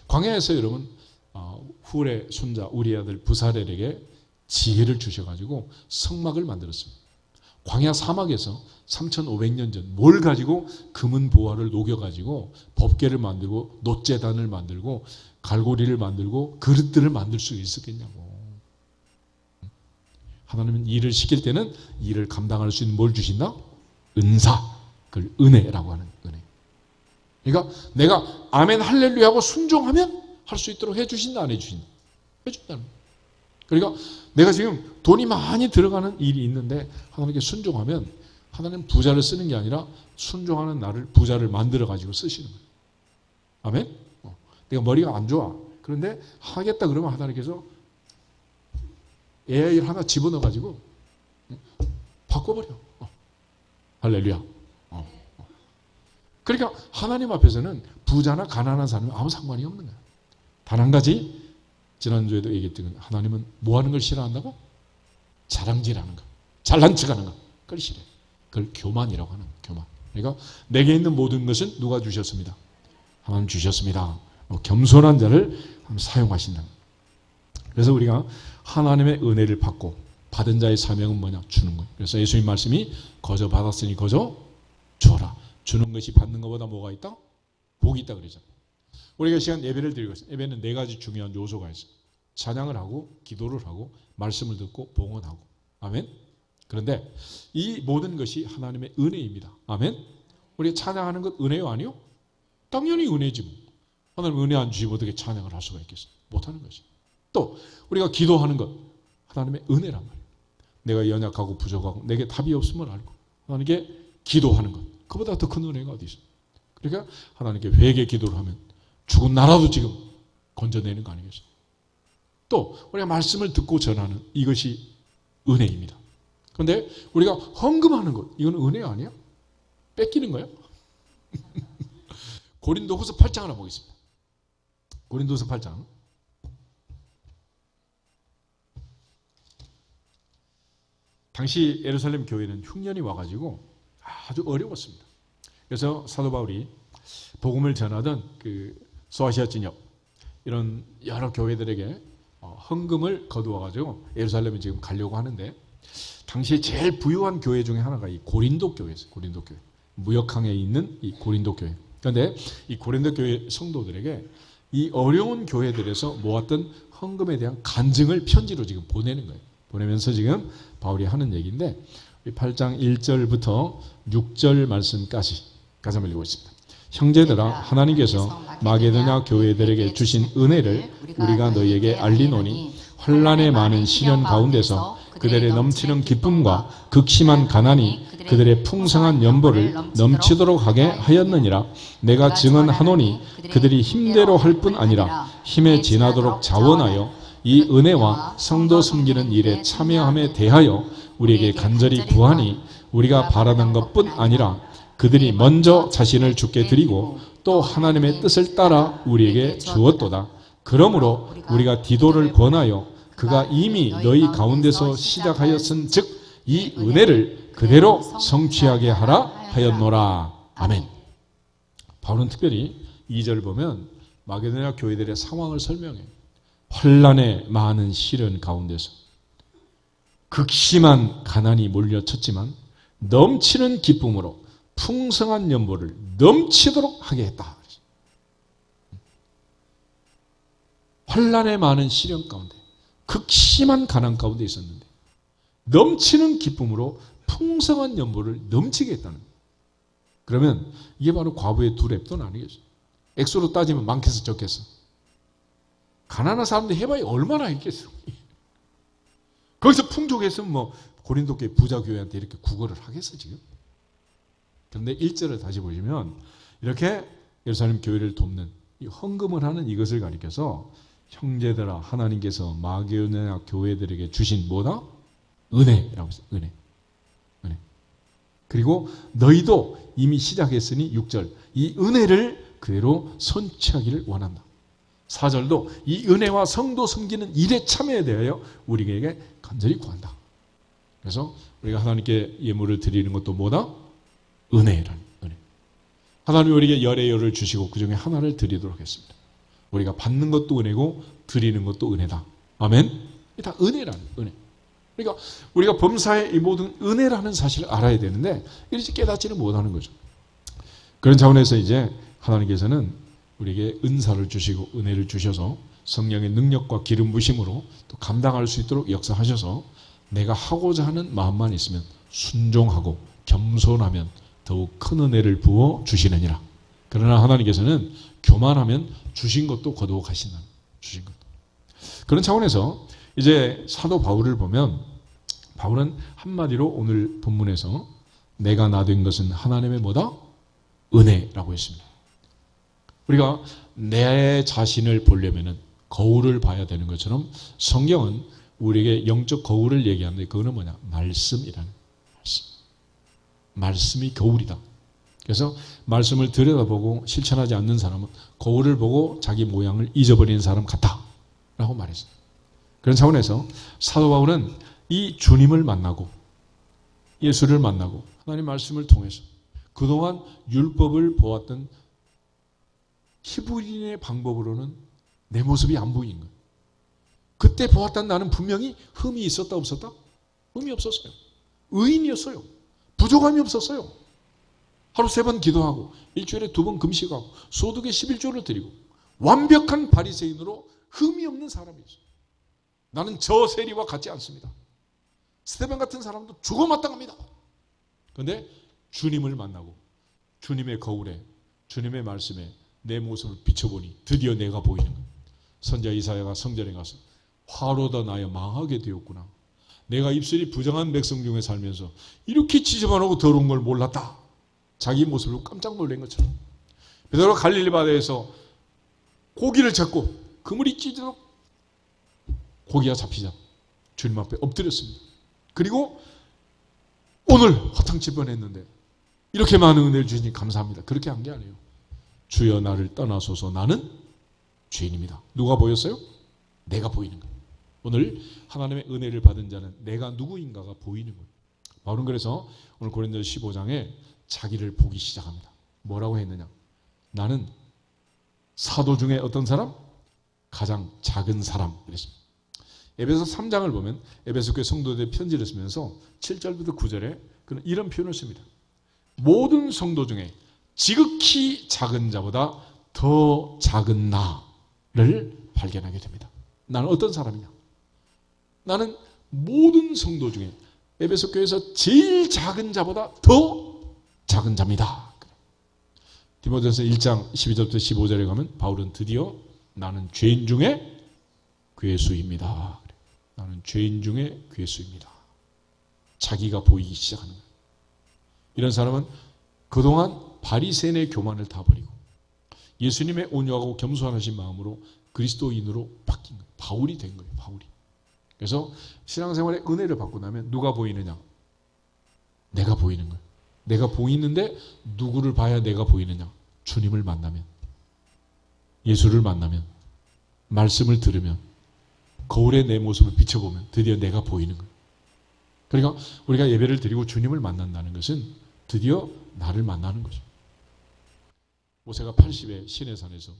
광야에서 여러분 훌의 손자 우리 아들 부살엘에게 지혜를 주셔가지고 성막을 만들었습니다. 광야 사막에서 3,500년 전 뭘 가지고 금은 보화를 녹여가지고 법궤를 만들고 놋재단을 만들고 갈고리를 만들고 그릇들을 만들 수 있었겠냐고. 하나님은 일을 시킬 때는 일을 감당할 수 있는 뭘 주신다? 은사, 그걸 은혜라고 하는 은혜. 그러니까 내가 아멘 할렐루야 하고 순종하면 할 수 있도록 해주신다, 안 해주신다? 해준다는 거예요. 그러니까 내가 지금 돈이 많이 들어가는 일이 있는데 하나님께 순종하면 하나님 부자를 쓰는 게 아니라 순종하는 나를 부자를 만들어 가지고 쓰시는 거예요. 아멘? 내가 머리가 안 좋아. 그런데 하겠다 그러면 하나님께서 AI를 하나 집어넣어 가지고 바꿔버려. 할렐루야. 그러니까 하나님 앞에서는 부자나 가난한 사람은 아무 상관이 없는 거예요. 단 한 가지, 지난주에도 얘기했던 하나님은 뭐 하는 걸 싫어한다고? 자랑질하는 거, 잘난 척하는 거, 그걸 싫어해. 그걸 교만이라고 하는 거예요. 교만. 그러니까 내게 있는 모든 것은 누가 주셨습니다. 하나님 주셨습니다. 겸손한 자를 사용하신다. 그래서 우리가 하나님의 은혜를 받고 받은 자의 사명은 뭐냐? 주는 거예요. 그래서 예수님 말씀이 거저 받았으니 거저 주어라. 주는 것이 받는 것보다 뭐가 있다? 복이 있다 그러잖아요. 우리가 시간 예배를 드리고 있어요. 예배는 네 가지 중요한 요소가 있어요. 찬양을 하고 기도를 하고 말씀을 듣고 봉헌하고. 아멘. 그런데 이 모든 것이 하나님의 은혜입니다. 아멘. 우리가 찬양하는 것 은혜요 아니요? 당연히 은혜지 뭐. 하나님 은혜 안 주시면 어떻게 찬양을 할 수가 있겠어요? 못하는 것이. 또 우리가 기도하는 것 하나님의 은혜란 말이에요. 내가 연약하고 부족하고 내게 답이 없음을 알고 하나님께 기도하는 것. 그보다 더 큰 은혜가 어디 있어요? 그러니까 하나님께 회개 기도를 하면 죽은 나라도 지금 건져내는 거 아니겠어요? 또 우리가 말씀을 듣고 전하는 이것이 은혜입니다. 그런데 우리가 헌금하는 것 이건 은혜 아니야? 뺏기는 거예요? 고린도후서 8장 하나 보겠습니다. 고린도후서 8장. 당시 예루살렘 교회는 흉년이 와가지고 아주 어려웠습니다. 그래서 사도 바울이 복음을 전하던 그 소아시아 진역 이런 여러 교회들에게 헌금을 거두어가지고 예루살렘에 지금 가려고 하는데 당시에 제일 부유한 교회 중에 하나가 이 고린도 교회였어요. 고린도 교회. 무역항에 있는 이 고린도 교회. 그런데 이 고린도 교회 성도들에게 이 어려운 교회들에서 모았던 헌금에 대한 간증을 편지로 지금 보내는 거예요. 보내면서 지금 바울이 하는 얘기인데 8장 1절부터 6절 말씀까지 한번 읽고 있습니다. 형제들아 하나님께서 마게도냐 교회들에게 주신 은혜를 우리가 너희에게 알리노니 환난의 많은 시련 가운데서 그들의 넘치는 기쁨과 극심한 가난이 그들의 풍성한 연보를 넘치도록 하게 하였느니라. 내가 증언하노니 그들이 힘대로 할 뿐 아니라 힘에 지나도록 자원하여 이 은혜와 성도 섬기는 일에 참여함에 대하여 우리에게 간절히 구하니 우리가 바라는 것뿐 아니라 그들이 먼저 자신을 주께 드리고 또 하나님의 뜻을 따라 우리에게 주었도다. 그러므로 우리가 디도를 권하여 그가 이미 너희 가운데서 시작하였은 즉 이 은혜를 그대로 성취하게 하라 하였노라. 아멘. 바울은 특별히 2절 보면 마게도냐 교회들의 상황을 설명해요. 환난의 많은 시련 가운데서 극심한 가난이 몰려쳤지만 넘치는 기쁨으로 풍성한 연보를 넘치도록 하게 했다. 환난의 많은 시련 가운데 극심한 가난 가운데 있었는데 넘치는 기쁨으로 풍성한 연보를 넘치게 했다는 거예요. 그러면 이게 바로 과부의 두 랩돈 아니겠어요? 액수로 따지면 많겠어 적겠어? 가난한 사람들 해봐야 얼마나 있겠어? 거기서 풍족했으면 뭐 고린도 교회 부자 교회한테 이렇게 구걸을 하겠어 지금? 그런데 1절을 다시 보시면 이렇게 예루살렘 교회를 돕는 이 헌금을 하는 이것을 가리켜서 형제들아 하나님께서 마게도냐 교회들에게 주신 뭐다? 은혜라고 했어요. 은혜. 그리고 너희도 이미 시작했으니 6절 이 은혜를 그대로 선취하기를 원한다. 4절도 이 은혜와 성도 섬기는 일에 참여에 대하여 우리에게 간절히 구한다. 그래서 우리가 하나님께 예물을 드리는 것도 뭐다? 은혜라는 은혜. 하나님이 우리에게 열의 주시고 그 중에 하나를 드리도록 했습니다. 우리가 받는 것도 은혜고 드리는 것도 은혜다. 아멘. 이 다 은혜라는 은혜. 그러니까 우리가 범사의 이 모든 은혜라는 사실을 알아야 되는데 이렇게 깨닫지는 못하는 거죠. 그런 차원에서 이제 하나님께서는 우리에게 은사를 주시고 은혜를 주셔서 성령의 능력과 기름 부심으로 또 감당할 수 있도록 역사하셔서 내가 하고자 하는 마음만 있으면 순종하고 겸손하면 더욱 큰 은혜를 부어 주시느니라. 그러나 하나님께서는 교만하면 주신 것도 거두어 가신다. 주신 것도. 그런 차원에서 이제 사도 바울을 보면 바울은 한마디로 오늘 본문에서 내가 나 된 것은 하나님의 뭐다? 은혜라고 했습니다. 우리가 내 자신을 보려면은 거울을 봐야 되는 것처럼 성경은 우리에게 영적 거울을 얘기하는데 그거는 뭐냐? 말씀이라는 말씀. 말씀이 거울이다. 그래서 말씀을 들여다보고 실천하지 않는 사람은 거울을 보고 자기 모양을 잊어버리는 사람 같다 라고 말했어요. 그런 차원에서 사도 바울은 이 주님을 만나고 예수를 만나고 하나님 말씀을 통해서 그동안 율법을 보았던 히브리인의 방법으로는 내 모습이 안 보이는 거예요. 그때 보았던 나는 분명히 흠이 있었다 없었다? 흠이 없었어요. 의인이었어요. 부족함이 없었어요. 하루 3번 기도하고 일주일에 2번 금식하고 소득의 11조를 드리고 완벽한 바리새인으로 흠이 없는 사람이었어요. 나는 저 세리와 같지 않습니다. 스데반 같은 사람도 죽어마땅합니다. 그런데 주님을 만나고 주님의 거울에 주님의 말씀에 내 모습을 비춰보니 드디어 내가 보이는 거예요. 선지자 이사야가 성전에 가서 화로다 나여 망하게 되었구나. 내가 입술이 부정한 백성 중에 살면서 이렇게 지저분하고 더러운 걸 몰랐다. 자기 모습을 깜짝 놀란 것처럼. 베드로가 갈릴리 바다에서 고기를 잡고 그물이 찢어서 고기가 잡히자 주님 앞에 엎드렸습니다. 그리고 오늘 화탕칠 뻔했는데 이렇게 많은 은혜를 주시니 감사합니다. 그렇게 한 게 아니에요. 주여 나를 떠나소서 나는 죄인입니다. 누가 보였어요? 내가 보이는 거예요. 오늘 하나님의 은혜를 받은 자는 내가 누구인가가 보이는 거예요. 바울은 그래서 오늘 고린도서 15장에 자기를 보기 시작합니다. 뭐라고 했느냐? 나는 사도 중에 어떤 사람? 가장 작은 사람 그랬습니다. 에베소 3장을 보면 에베소 교회 성도들의 편지를 쓰면서 7절부터 9절에 그는 이런 표현을 씁니다. 모든 성도 중에 지극히 작은 자보다 더 작은 나를 발견하게 됩니다. 나는 어떤 사람이냐? 나는 모든 성도 중에 에베소 교회에서 제일 작은 자보다 더 작은 자입니다. 디모데전서 1장 12절부터 15절에 가면 바울은 드디어 나는 죄인 중에 괴수입니다. 나는 죄인 중에 괴수입니다. 자기가 보이기 시작하는 거예요. 이런 사람은 그동안 바리새인의 교만을 다 버리고 예수님의 온유하고 겸손하신 마음으로 그리스도인으로 바뀐 거예요. 바울이 된 거예요. 바울이. 그래서 신앙생활에 은혜를 받고 나면 누가 보이느냐? 내가 보이는 거예요. 내가 보이는데 누구를 봐야 내가 보이느냐? 주님을 만나면, 예수를 만나면, 말씀을 들으면, 거울에 내 모습을 비춰보면 드디어 내가 보이는 거예요. 그러니까 우리가 예배를 드리고 주님을 만난다는 것은 드디어 나를 만나는 거죠. 모세가 80에 시내산에서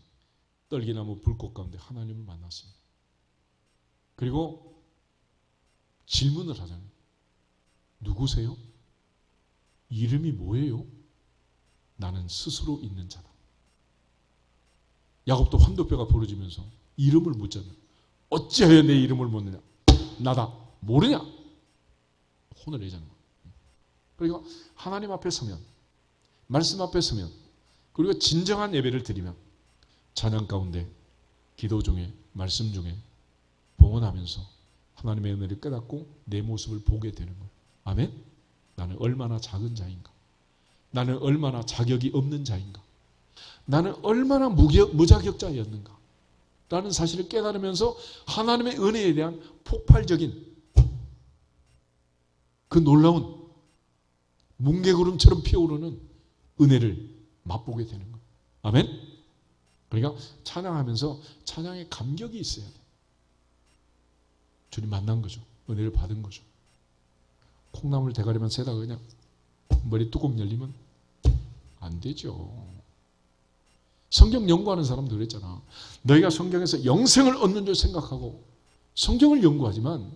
떨기나무 불꽃 가운데 하나님을 만났습니다. 그리고 질문을 하잖아요. 누구세요? 이름이 뭐예요? 나는 스스로 있는 자다. 야곱도 환도뼈가 부러지면서 이름을 묻잖아요. 어찌하여 내 이름을 묻느냐? 나다. 모르냐? 혼을 내자는 거예요. 그러니까 하나님 앞에 서면, 말씀 앞에 서면, 그리고 진정한 예배를 드리면 찬양 가운데, 기도 중에, 말씀 중에 봉헌하면서 하나님의 은혜를 깨닫고 내 모습을 보게 되는 거예요. 아멘? 나는 얼마나 작은 자인가? 나는 얼마나 자격이 없는 자인가? 나는 얼마나 무자격자였는가? 라는 사실을 깨달으면서 하나님의 은혜에 대한 폭발적인 그 놀라운 뭉게구름처럼 피어오르는 은혜를 맛보게 되는 거예요. 아멘? 그러니까 찬양하면서 찬양의 감격이 있어야 돼. 주님 만난 거죠. 은혜를 받은 거죠. 콩나물 대가리만 세다가 그냥 머리 뚜껑 열리면 안 되죠. 성경 연구하는 사람도 그랬잖아. 너희가 성경에서 영생을 얻는 줄 생각하고 성경을 연구하지만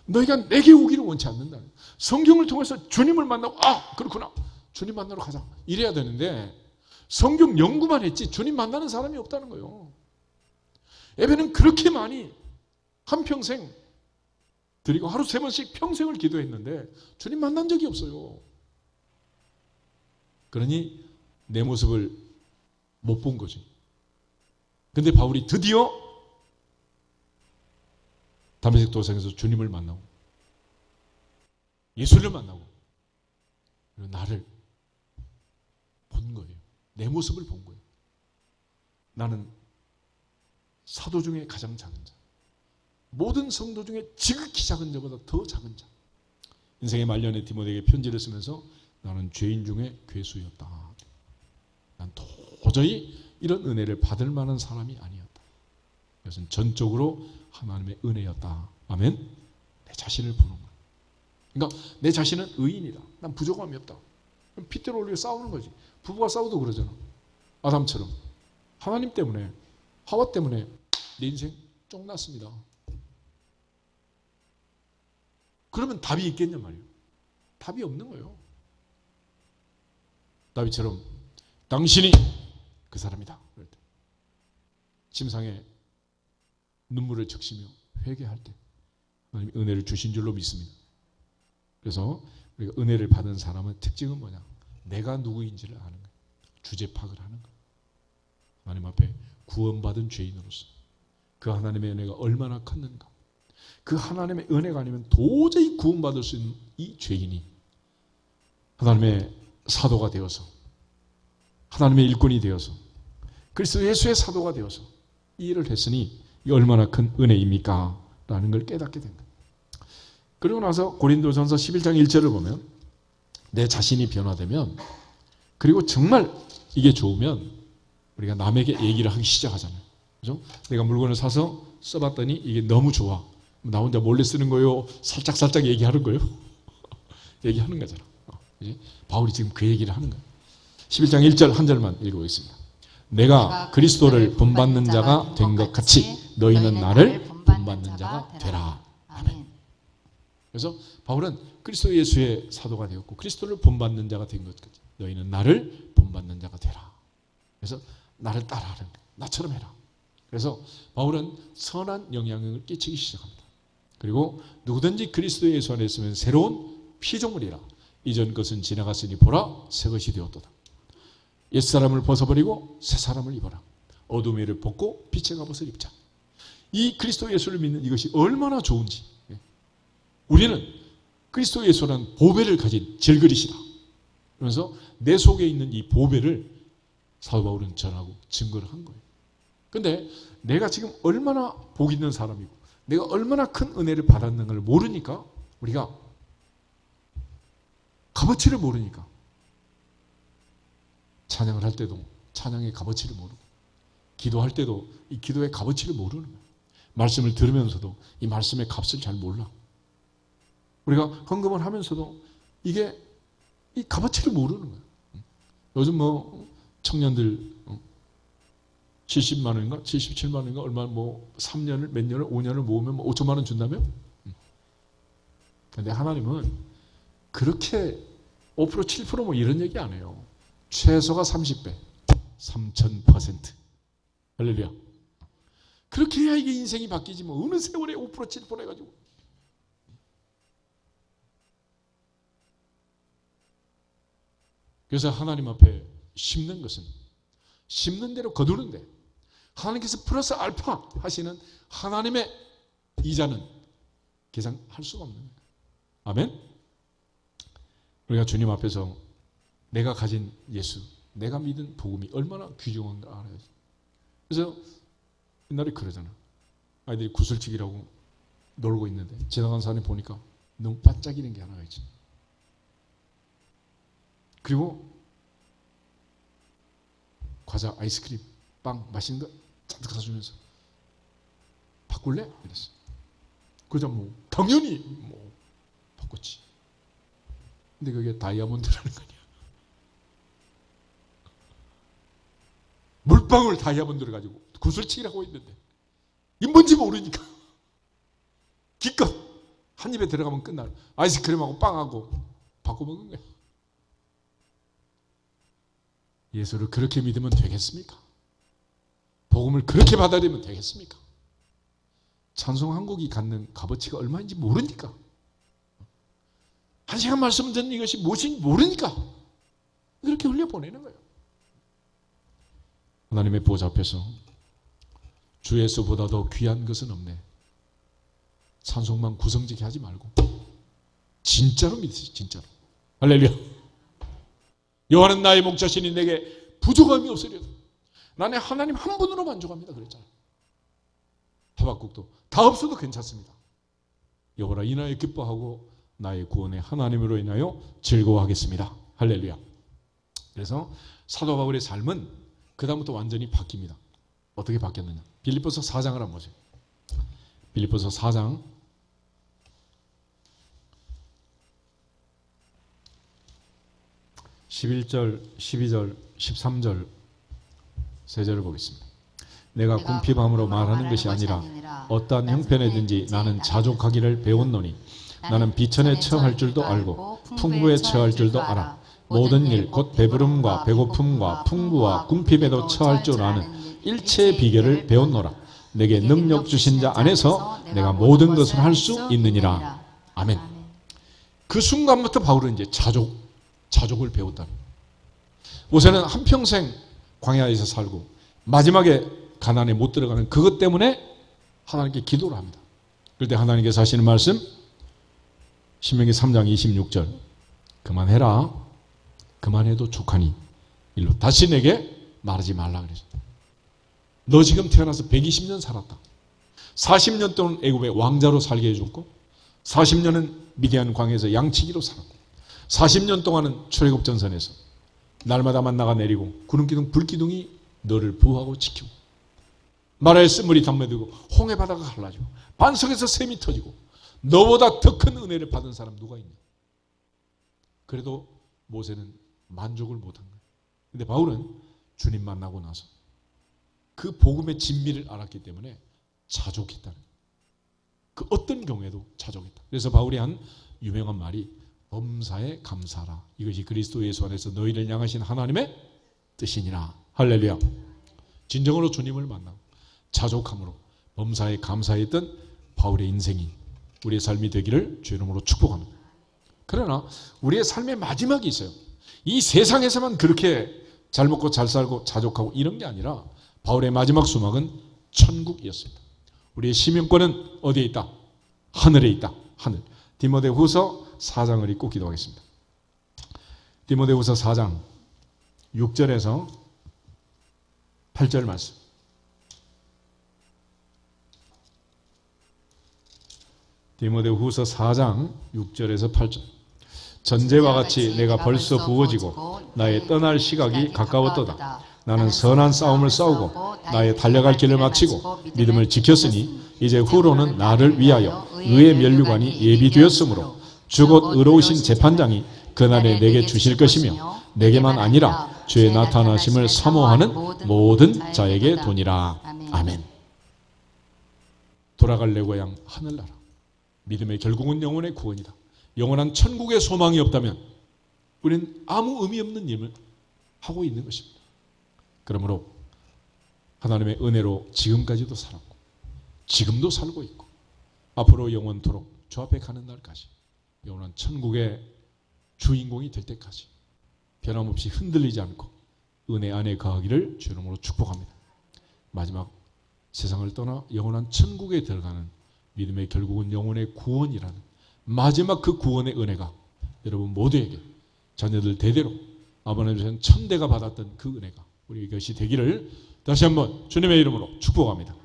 너희가 내게 오기를 원치 않는다. 성경을 통해서 주님을 만나고 그렇구나. 주님 만나러 가자. 이래야 되는데 성경 연구만 했지 주님 만나는 사람이 없다는 거예요. 예배는 그렇게 많이 한평생 드리고 하루 3번씩 평생을 기도했는데 주님 만난 적이 없어요. 그러니 내 모습을 못 본 거지. 근데 바울이 드디어 다메섹 도상에서 주님을 만나고 예수를 만나고 나를 본 거예요. 내 모습을 본 거예요. 나는 사도 중에 가장 작은 자. 모든 성도 중에 지극히 작은 자보다 더 작은 자. 인생의 말년에 디모데에게 편지를 쓰면서 나는 죄인 중에 괴수였다. 난 도저히 이런 은혜를 받을 만한 사람이 아니었다. 이것은 전적으로 하나님의 은혜였다. 아멘. 내 자신을 보는 거야. 그러니까 내 자신은 의인이다. 난 부족함이 없다. 그럼 핏대로 올리고 싸우는 거지. 부부가 싸워도 그러잖아. 아담처럼. 하나님 때문에, 하와 때문에 내 인생 쫑났습니다. 그러면 답이 있겠냐 말이에요. 답이 없는 거예요. 다윗처럼 당신이 그 사람이다. 그럴 때 침상에 눈물을 적시며 회개할 때 하나님이 은혜를 주신 줄로 믿습니다. 그래서 우리가 은혜를 받은 사람의 특징은 뭐냐? 내가 누구인지를 아는 거예요. 주제 파악을 하는 거예요. 하나님 앞에 구원받은 죄인으로서 그 하나님의 은혜가 얼마나 컸는가. 그 하나님의 은혜가 아니면 도저히 구원받을 수 있는 이 죄인이 하나님의 사도가 되어서 하나님의 일꾼이 되어서 그리스도 예수의 사도가 되어서 이 일을 했으니 이 얼마나 큰 은혜입니까? 라는 걸 깨닫게 된 거예요. 그리고 나서 고린도전서 11장 1절을 보면 내 자신이 변화되면 그리고 정말 이게 좋으면 우리가 남에게 얘기를 하기 시작하잖아요. 그죠? 내가 물건을 사서 써봤더니 이게 너무 좋아. 나 혼자 몰래 쓰는 거요? 살짝 얘기하는 거요? 얘기하는 거잖아. 그치? 바울이 지금 그 얘기를 하는 거예요. 11장 1절 한 절만 읽어보겠습니다. 내가 그리스도를 본받는 자가 된 것 같이 너희는 나를 본받는 자가 되라. 아멘. 그래서 바울은 그리스도 예수의 사도가 되었고 그리스도를 본받는 자가 된 것 같이 너희는 나를 본받는 자가 되라. 그래서 나를 따라하는 거예요. 나처럼 해라. 그래서 바울은 선한 영향력을 끼치기 시작합니다. 그리고 누구든지 그리스도 예수 안에 있으면 새로운 피조물이라. 이전 것은 지나갔으니 보라 새 것이 되었도다. 옛사람을 벗어버리고 새사람을 입어라. 어둠의 일을 벗고 빛의 갑옷을 입자. 이 그리스도 예수를 믿는 이것이 얼마나 좋은지. 우리는 그리스도 예수라는 보배를 가진 질그릇이다. 그러면서 내 속에 있는 이 보배를 사도 바울은 전하고 증거를 한 거예요. 근데 내가 지금 얼마나 복 있는 사람이고 내가 얼마나 큰 은혜를 받았는 걸 모르니까 우리가 값어치를 모르니까 찬양을 할 때도 찬양의 값어치를 모르고 기도할 때도 이 기도의 값어치를 모르는 거예요. 말씀을 들으면서도 이 말씀의 값을 잘 몰라. 우리가 헌금을 하면서도 이게 이 값어치를 모르는 거예요. 요즘 뭐 청년들 70만 원인가 77만 원인가 얼마 뭐 3년을 몇 년을 5년을 모으면 뭐 5천만 원 준다며? 근데 하나님은 그렇게 5% 7% 이런 얘기 안 해요. 최소가 30배 3000%. 할렐루야. 그렇게 해야 이게 인생이 바뀌지 뭐 어느 세월에 5% 7% 해가지고. 그래서 하나님 앞에 심는 것은 심는 대로 거두는데 하나님께서 플러스 알파 하시는 하나님의 이자는 계산할 수가 없는 거예요. 아멘? 우리가 주님 앞에서 내가 가진 예수, 내가 믿은 복음이 얼마나 귀중한가 알아야지. 그래서 옛날에 그러잖아. 아이들이 구슬치기라고 놀고 있는데 지나간 사람이 보니까 너무 반짝이는 게 하나가 있지. 그리고 과자, 아이스크림, 빵, 맛있는 거 잔뜩 사주면서 바꿀래? 이랬어. 그러자 뭐 당연히 뭐 바꿨지. 근데 그게 다이아몬드라는 거냐. 물방울 다이아몬드를 가지고 구슬치기라고 했는데 이 뭔지 모르니까 기껏 한 입에 들어가면 끝나요. 아이스크림하고 빵하고 바꿔 먹는 거예요. 예수를 그렇게 믿으면 되겠습니까? 복음을 그렇게 받아들이면 되겠습니까? 찬송 한 곡이 갖는 값어치가 얼마인지 모르니까, 한 시간 말씀 듣는 이것이 무엇인지 모르니까 그렇게 흘려보내는 거예요. 하나님의 보좌 앞에서 주 예수보다 더 귀한 것은 없네. 찬송만 구성지게 하지 말고 진짜로 믿으세요. 진짜로. 할렐루야. 여호와는 나의 목자시니 내게 부족함이 없으리로다. 나는 하나님 한 분으로 만족합니다 그랬잖아요. 하박국도 다 없어도 괜찮습니다. 여호와라 인하여 기뻐하고 나의 구원의 하나님으로 인하여 즐거워하겠습니다. 할렐루야. 그래서 사도 바울의 삶은 그 다음부터 완전히 바뀝니다. 어떻게 바뀌었느냐? 빌립보서 4장을 한번 보세요. 빌립보서 4장 11절, 12절, 13절 세 절을 보겠습니다. 내가 궁핍함으로 말하는 것이 아니라 어떠한 형편에든지 나는 자족하기를 배웠노니 나는 비천에 처할 줄도 알고 풍부에 처할 줄도 알아. 모든 일 곧 배부름과 배고픔과 풍부와 궁핍에도 처할 줄 아는 일체의 비결을 배웠노라. 내게 능력 주신 자 안에서 내가 모든 것을 할 수 있느니라. 아멘. 그 순간부터 바울은 이제 자족을 배웠다. 모세는 한평생 광야에서 살고 마지막에 가나안에 못 들어가는 그것 때문에 하나님께 기도를 합니다. 그럴 때 하나님께서 하시는 말씀, 신명기 3장 26절, 그만해라. 그만해도 족하니 일로 다시 내게 말하지 말라 그랬어요. 너 지금 태어나서 120년 살았다. 40년 동안 애굽의 왕자로 살게 해줬고 40년은 미디안 광야에서 양치기로 살았고 40년 동안은 출애굽 전선에서 날마다 만나가 내리고 구름기둥 불기둥이 너를 보호하고 지키고 마라에 쓴물이 담매되고 홍해 바다가 갈라지고 반석에서 샘이 터지고 너보다 더 큰 은혜를 받은 사람 누가 있냐? 그래도 모세는 만족을 못한 거예요. 근데 바울은 주님 만나고 나서 그 복음의 진미를 알았기 때문에 자족했다는 거예요. 그 어떤 경우에도 자족했다. 그래서 바울이 한 유명한 말이 범사에 감사하라. 이것이 그리스도 예수 안에서 너희를 향하신 하나님의 뜻이니라. 할렐루야. 진정으로 주님을 만나고 자족함으로 범사에 감사했던 바울의 인생이 우리의 삶이 되기를 주의 이름으로 축복합니다. 그러나 우리의 삶의 마지막이 있어요. 이 세상에서만 그렇게 잘 먹고 잘 살고 자족하고 이런 게 아니라 바울의 마지막 수막은 천국이었습니다. 우리의 시민권은 어디에 있다? 하늘에 있다. 하늘. 디모데후서 4장을 읽고 기도하겠습니다. 디모데후서 4장 6절에서 8절 말씀. 디모데후서 4장 6절에서 8절. 전제와 같이 내가 벌써 부어지고 나의 떠날 시각이 가까웠도다. 나는 선한 싸움을 싸우고 나의 달려갈 길을 마치고 믿음을 지켰으니 이제 후로는 나를 위하여 의의 면류관이 예비되었으므로 주곧 의로우신 재판장이 그날에 내게 주실 것이며 내게만 아니라 주의 나타나심을 사모하는 모든 자에게 도니라. 아멘. 돌아갈 내 고향 하늘나라. 믿음의 결국은 영혼의 구원이다. 영원한 천국의 소망이 없다면 우리는 아무 의미 없는 일을 하고 있는 것입니다. 그러므로 하나님의 은혜로 지금까지도 살았고 지금도 살고 있고 앞으로 영원토록 주 앞에 가는 날까지 영원한 천국의 주인공이 될 때까지 변함없이 흔들리지 않고 은혜 안에 거하기를 주의 이름으로 축복합니다. 마지막 세상을 떠나 영원한 천국에 들어가는 믿음의 결국은 영혼의 구원이라는 마지막 그 구원의 은혜가 여러분 모두에게 자녀들 대대로 아버지 주신 천대가 받았던 그 은혜가 우리 것이 되기를 다시 한번 주님의 이름으로 축복합니다.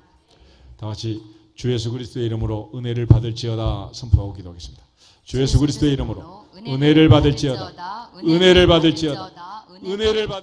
다 같이 주 예수 그리스도의 이름으로 은혜를 받을지어다 선포하고 기도하겠습니다. 주 예수 그리스도의 이름으로 은혜를 받을지어다. 은혜를 받을지어다. 은혜를 받